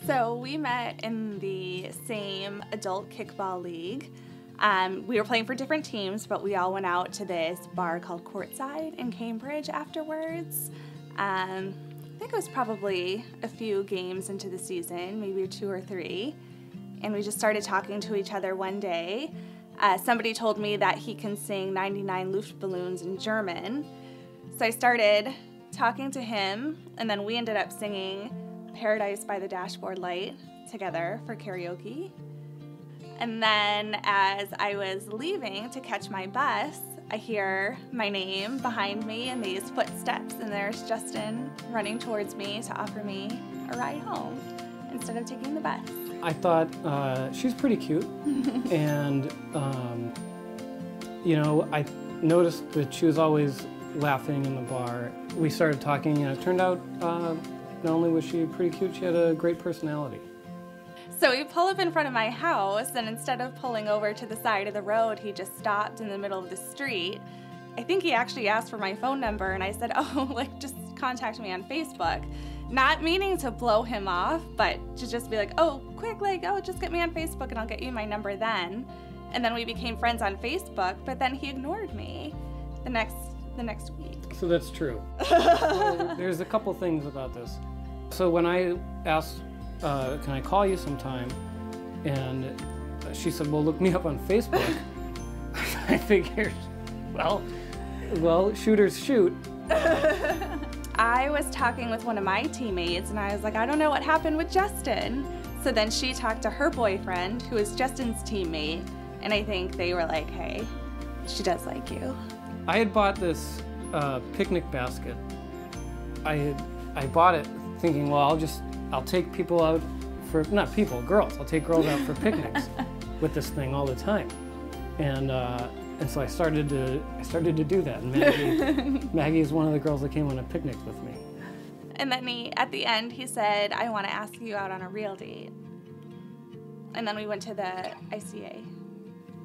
So we met in the same adult kickball league. We were playing for different teams, but we all went out to this bar called Courtside in Cambridge afterwards. I think it was probably a few games into the season, maybe 2 or 3. And we just started talking to each other one day. Somebody told me that he can sing 99 Luftballons in German. So I started talking to him, and then we ended up singing Paradise by the Dashboard Light together for karaoke. And then as I was leaving to catch my bus, I hear my name behind me and these footsteps, and there's Justin running towards me to offer me a ride home instead of taking the bus. I thought she's pretty cute, and you know, I noticed that she was always laughing in the bar. We started talking, and it turned out not only was she pretty cute, she had a great personality. So we pull up in front of my house, and instead of pulling over to the side of the road, he just stopped in the middle of the street. I think he actually asked for my phone number, and I said, oh, like, just contact me on Facebook. Not meaning to blow him off, but to just be like, oh, quick, like, oh, just get me on Facebook and I'll get you my number then. And then we became friends on Facebook, but then he ignored me the next week. So that's true. There's a couple things about this. So when I asked, can I call you sometime? And she said, well, look me up on Facebook. I figured, well, shooters shoot. I was talking with one of my teammates, and I was like, I don't know what happened with Justin. So then she talked to her boyfriend, who is Justin's teammate, and I think they were like, hey, she does like you. I had bought this picnic basket. I bought it thinking, well, I'll take people out for, not people, girls. I'll take girls out for picnics with this thing all the time. And so I started to do that. And Maggie is one of the girls that came on a picnic with me. And then at the end, he said, I want to ask you out on a real date. And then we went to the ICA.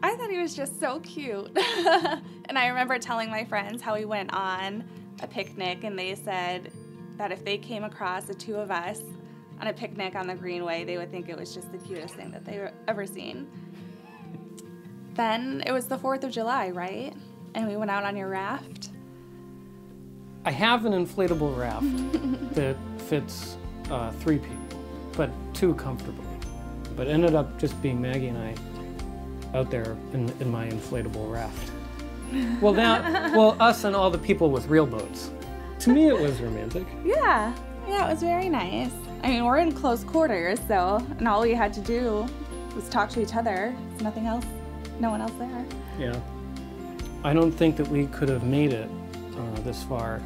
I thought he was just so cute. And I remember telling my friends how we went on a picnic, and they said that if they came across the two of us on a picnic on the Greenway, they would think it was just the cutest thing that they've ever seen. Then it was the 4th of July, right? And we went out on your raft. I have an inflatable raft that fits 3 people, but 2 comfortably. But it ended up just being Maggie and I out there in my inflatable raft. Well, us and all the people with real boats. To me, it was romantic. Yeah, it was very nice. I mean, we're in close quarters, and all we had to do was talk to each other. There's nothing else, no one else there. Yeah. I don't think that we could have made it this far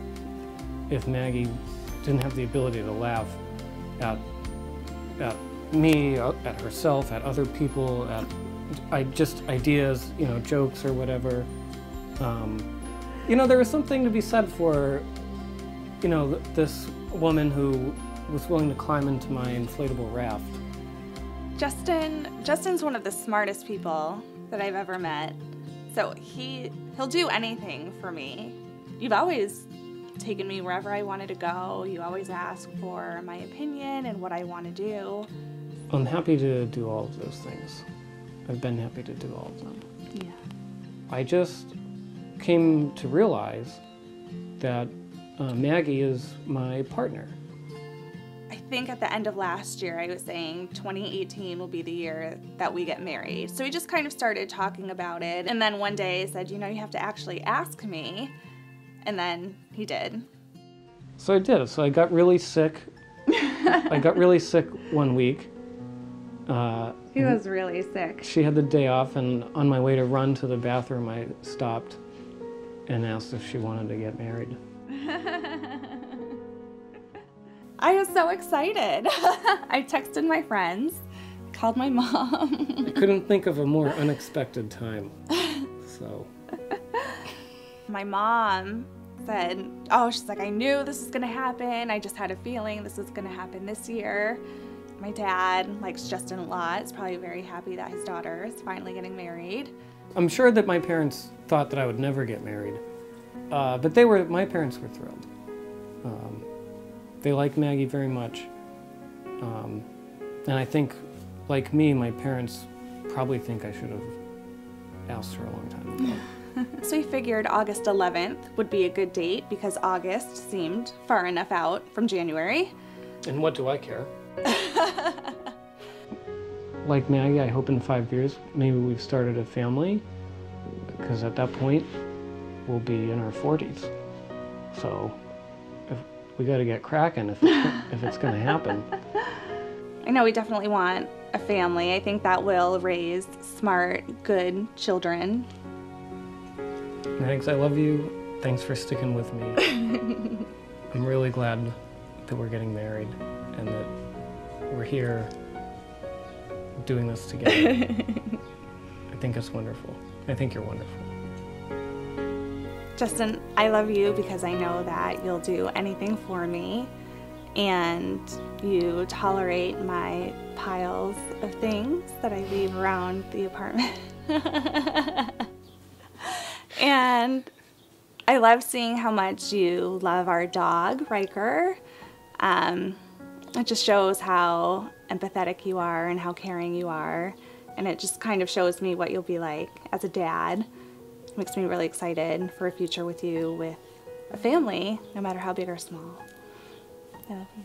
if Maggie didn't have the ability to laugh at me, at herself, at other people, at just ideas, you know, jokes or whatever. You know, there was something to be said for, you know, this woman who was willing to climb into my inflatable raft. Justin's one of the smartest people that I've ever met. So he'll do anything for me. You've always taken me wherever I wanted to go. You always ask for my opinion and what I want to do. I'm happy to do all of those things. I've been happy to do all of them. Yeah. I just came to realize that Maggie is my partner. I think at the end of last year, I was saying 2018 will be the year that we get married. So we just kind of started talking about it. And then one day I said, you know, you have to actually ask me. And then he did. So I did. So I got really sick. I got really sick one week. He was really sick. She had the day off, and on my way to run to the bathroom, I stopped and asked if she wanted to get married. I was so excited. I texted my friends, called my mom. I couldn't think of a more unexpected time, so. My mom said, oh, she's like, I knew this was gonna happen. I just had a feeling this was gonna happen this year. My dad likes Justin a lot. He's probably very happy that his daughter is finally getting married. I'm sure that my parents thought that I would never get married, but my parents were thrilled. They liked Maggie very much. And I think, like me, my parents probably think I should have asked her a long time ago. So we figured August 11th would be a good date because August seemed far enough out from January. And what do I care? Like Maggie, I hope in 5 years maybe we've started a family, because at that point we'll be in our 40s. So we got to get cracking if it's going to happen. I know we definitely want a family. I think that will raise smart, good children. Mags, I love you. Thanks for sticking with me. I'm really glad that we're getting married and that we're here doing this together. I think it's wonderful. I think you're wonderful. Justin, I love you because I know that you'll do anything for me, and you tolerate my piles of things that I leave around the apartment. And I love seeing how much you love our dog, Riker. It just shows how empathetic you are and how caring you are. And it just kind of shows me what you'll be like as a dad. It makes me really excited for a future with you with a family, no matter how big or small. I love you.